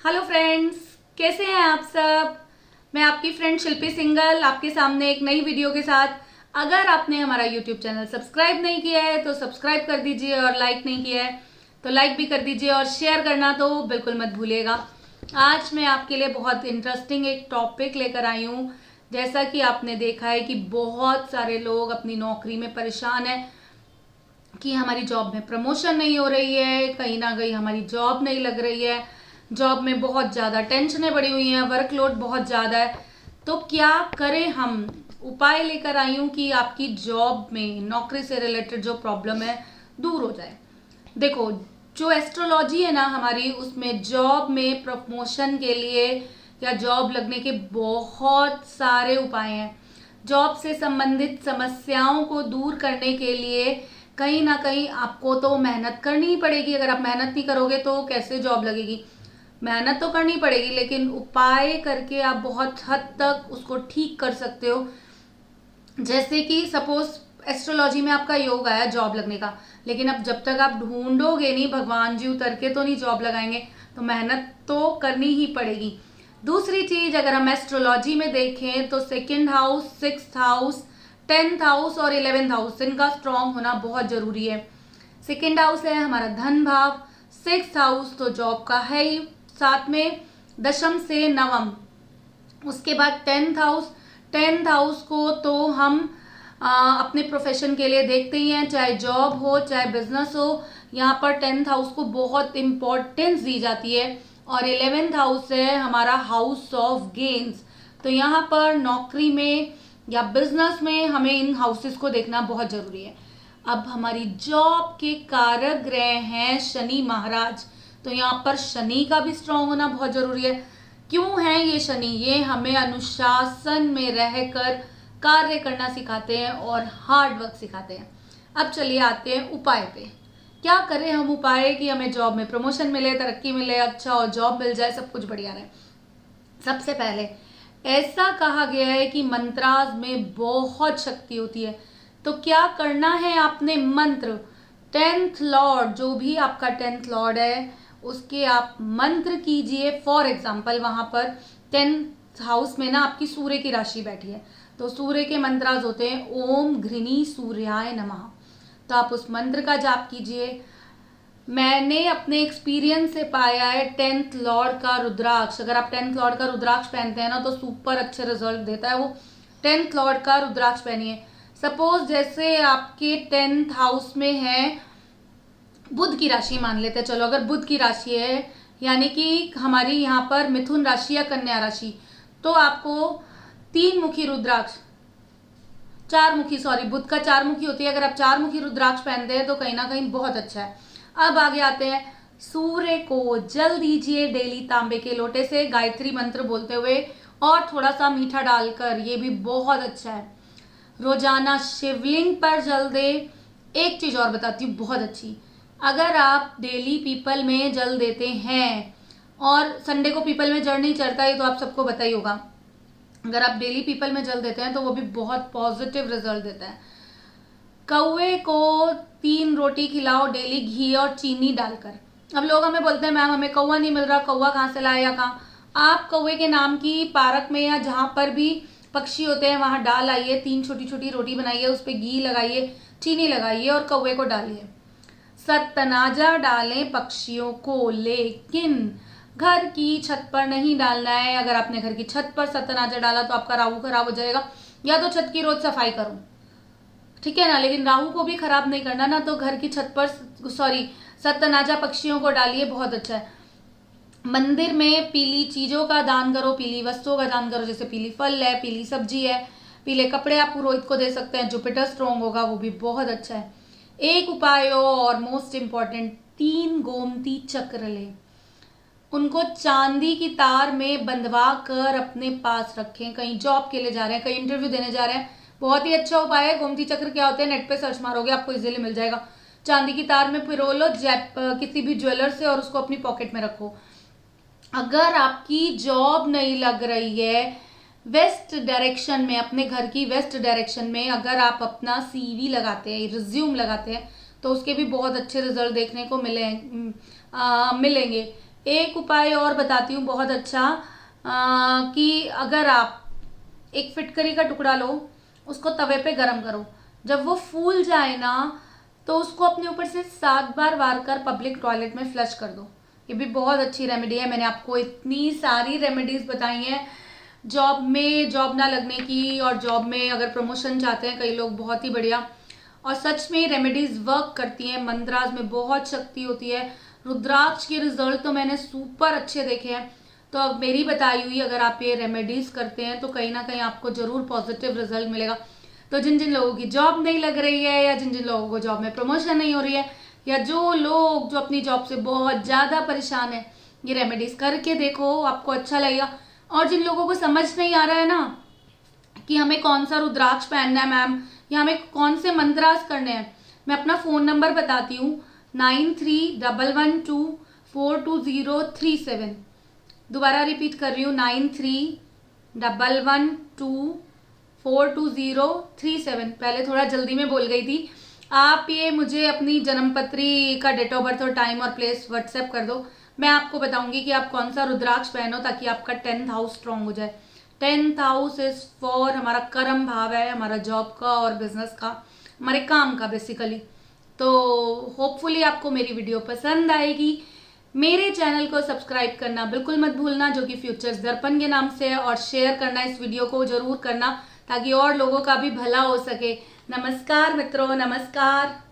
Hello friends, कैसे हैं आप सब। मैं आपकी फ्रेंड शिल्पी सिंघल आपके सामने एक नई वीडियो के साथ। अगर आपने हमारा यूट्यूब चैनल सब्सक्राइब नहीं किया है तो सब्सक्राइब कर दीजिए और लाइक नहीं किया है तो लाइक भी कर दीजिए और शेयर करना तो बिल्कुल मत भूलिएगा। आज मैं आपके लिए बहुत इंटरेस्टिंग एक टॉपिक लेकर आई हूँ। जैसा कि आपने देखा है कि बहुत सारे लोग अपनी नौकरी में परेशान हैं कि हमारी जॉब में प्रमोशन नहीं हो रही है, कहीं ना कहीं हमारी जॉब नहीं लग रही है, जॉब में बहुत ज़्यादा टेंशनें बढ़ी हुई हैं, वर्कलोड बहुत ज़्यादा है। तो क्या करें हम। उपाय लेकर आई हूँ कि आपकी जॉब में नौकरी से रिलेटेड जो प्रॉब्लम है दूर हो जाए। देखो, जो एस्ट्रोलॉजी है ना हमारी, उसमें जॉब में प्रमोशन के लिए या जॉब लगने के बहुत सारे उपाय हैं। जॉब से संबंधित समस्याओं को दूर करने के लिए कहीं ना कहीं आपको तो मेहनत करनी ही पड़ेगी। अगर आप मेहनत नहीं करोगे तो कैसे जॉब लगेगी। मेहनत तो करनी पड़ेगी, लेकिन उपाय करके आप बहुत हद तक उसको ठीक कर सकते हो। जैसे कि सपोज एस्ट्रोलॉजी में आपका योग आया जॉब लगने का, लेकिन अब जब तक आप ढूंढोगे नहीं, भगवान जी उतर के तो नहीं जॉब लगाएंगे, तो मेहनत तो करनी ही पड़ेगी। दूसरी चीज, अगर हम एस्ट्रोलॉजी में देखें तो second house, sixth house, 10th house और 11th हाउस, इनका स्ट्रांग होना बहुत जरूरी है। सेकंड हाउस है हमारा धन भाव, सिक्स्थ हाउस तो जॉब का है ही, साथ में दशम से नवम, उसके बाद 10th हाउस को तो हम अपने प्रोफेशन के लिए देखते ही हैं, चाहे जॉब हो चाहे बिजनेस हो। यहाँ पर 10th हाउस को बहुत इम्पोर्टेंस दी जाती है। और 11th हाउस है हमारा हाउस ऑफ गेन्स। तो यहाँ पर नौकरी में या बिजनेस में हमें इन हाउसेस को देखना बहुत जरूरी है। अब हमारी जॉब के कारक ग्रह हैं शनि महाराज, तो यहाँ पर शनि का भी स्ट्रांग होना बहुत जरूरी है। क्यों है ये शनि? ये हमें अनुशासन में रहकर कार्य करना सिखाते हैं और हार्ड वर्क सिखाते हैं। अब चलिए आते हैं उपाय पे। क्या करें हम उपाय कि हमें जॉब में प्रमोशन मिले, तरक्की मिले, अच्छा और जॉब मिल जाए, सब कुछ बढ़िया रहे। सबसे पहले ऐसा कहा गया है कि मंत्राज में बहुत शक्ति होती है। तो क्या करना है आपने? मंत्र 10th लॉर्ड, जो भी आपका 10th लॉर्ड है उसके आप मंत्र कीजिए। फॉर एग्जाम्पल वहां पर 10th हाउस में ना आपकी सूर्य की राशि बैठी है, तो सूर्य के मंत्राज होते हैं ओम घृणी सूर्याय नमः। तो आप उस मंत्र का जाप कीजिए। मैंने अपने एक्सपीरियंस से पाया है 10th लॉर्ड का रुद्राक्ष, अगर आप 10th लॉर्ड का रुद्राक्ष पहनते हैं ना तो सुपर अच्छे रिजल्ट देता है। वो 10th लॉर्ड का रुद्राक्ष पहनिए। सपोज जैसे आपके 10th हाउस में है बुध की राशि, मान लेते हैं, चलो अगर बुध की राशि है यानी कि हमारी यहाँ पर मिथुन राशि या कन्या राशि, तो आपको 3 मुखी रुद्राक्ष, 4 मुखी, सॉरी बुध का 4 मुखी होती है, अगर आप 4 मुखी रुद्राक्ष पहनते हैं तो कहीं ना कहीं बहुत अच्छा है। अब आगे आते हैं, सूर्य को जल दीजिए डेली तांबे के लोटे से गायत्री मंत्र बोलते हुए और थोड़ा सा मीठा डालकर, ये भी बहुत अच्छा है। रोजाना शिवलिंग पर जल दे। एक चीज और बताती हूँ बहुत अच्छी, अगर आप डेली पीपल में जल देते हैं, और संडे को पीपल में जल नहीं चढ़ता है तो आप सबको पता ही होगा, अगर आप डेली पीपल में जल देते हैं तो वो भी बहुत पॉजिटिव रिजल्ट देता है। कौवे को 3 रोटी खिलाओ डेली घी और चीनी डालकर। अब लोग हमें बोलते हैं मैम हमें कौवा नहीं मिल रहा, कौवा कहाँ से लाए या कहाँ। आप कौवे के नाम की पार्क में या जहाँ पर भी पक्षी होते हैं वहां डाल आइए, 3 छोटी छोटी रोटी बनाइए, उस पर घी लगाइए, चीनी लगाइए और कौवे को डालिए। सतनाजा डालें पक्षियों को, लेकिन घर की छत पर नहीं डालना है। अगर आपने घर की छत पर सतनाजा डाला तो आपका राहु खराब हो जाएगा। या तो छत की रोज सफाई करो, ठीक है ना, लेकिन राहु को भी खराब नहीं करना ना, तो घर की छत पर सतनाजा पक्षियों को डालिए, बहुत अच्छा है। मंदिर में पीली चीजों का दान करो, पीली वस्तुओं का दान करो, जैसे पीली फल है, पीली सब्जी है, पीले कपड़े आप पुरोहित को दे सकते हैं, जुपिटर स्ट्रॉन्ग होगा, वो भी बहुत अच्छा है। एक उपाय और मोस्ट इंपॉर्टेंट, 3 गोमती चक्र ले, उनको चांदी की तार में बंधवा कर अपने पास रखें। कहीं जॉब के लिए जा रहे हैं, कहीं इंटरव्यू देने जा रहे हैं, बहुत ही अच्छा उपाय है। गोमती चक्र क्या होते हैं, नेट पे सर्च मारोगे आपको इजीली मिल जाएगा। चांदी की तार में पिरो लो किसी भी ज्वेलर से और उसको अपनी पॉकेट में रखो। अगर आपकी जॉब नहीं लग रही है वेस्ट डायरेक्शन में, अपने घर की वेस्ट डायरेक्शन में अगर आप अपना CV लगाते हैं, रिज्यूम लगाते हैं, तो उसके भी बहुत अच्छे रिजल्ट देखने को मिलेंगे। एक उपाय और बताती हूँ बहुत अच्छा, कि अगर आप एक फिटकरी का टुकड़ा लो, उसको तवे पे गरम करो, जब वो फूल जाए ना तो उसको अपने ऊपर से 7 बार वार कर पब्लिक टॉयलेट में फ्लश कर दो। ये भी बहुत अच्छी रेमेडी है। मैंने आपको इतनी सारी रेमेडीज बताई हैं जॉब में, जॉब ना लगने की, और जॉब में अगर प्रमोशन चाहते हैं कई लोग, बहुत ही बढ़िया। और सच में रेमेडीज वर्क करती हैं, मंत्राज में बहुत शक्ति होती है। रुद्राक्ष के रिजल्ट तो मैंने सुपर अच्छे देखे हैं। तो अब मेरी बताई हुई अगर आप ये रेमेडीज करते हैं तो कहीं ना कहीं आपको जरूर पॉजिटिव रिजल्ट मिलेगा। तो जिन जिन लोगों की जॉब नहीं लग रही है, या जिन जिन लोगों को जॉब में प्रमोशन नहीं हो रही है, या जो लोग जो अपनी जॉब से बहुत ज़्यादा परेशान है, ये रेमेडीज करके देखो, आपको अच्छा लगेगा। और जिन लोगों को समझ नहीं आ रहा है ना कि हमें कौन सा रुद्राक्ष पहनना है मैम, या हमें कौन से मंत्रास करने हैं, मैं अपना फ़ोन नंबर बताती हूँ, 9311242037। दोबारा रिपीट कर रही हूँ, 9311242037। पहले थोड़ा जल्दी में बोल गई थी। आप ये मुझे अपनी जन्मपत्री का डेट ऑफ बर्थ और टाइम और प्लेस व्हाट्सएप कर दो, मैं आपको बताऊंगी कि आप कौन सा रुद्राक्ष पहनो ताकि आपका 10th हाउस स्ट्रांग हो जाए। 10th हाउस इज फॉर हमारा कर्म भाव है, हमारा जॉब का और बिजनेस का, हमारे काम का बेसिकली। तो होपफुली आपको मेरी वीडियो पसंद आएगी। मेरे चैनल को सब्सक्राइब करना बिल्कुल मत भूलना, जो कि फ्यूचर्स दर्पण के नाम से है, और शेयर करना इस वीडियो को जरूर करना ताकि और लोगों का भी भला हो सके। नमस्कार मित्रों, नमस्कार।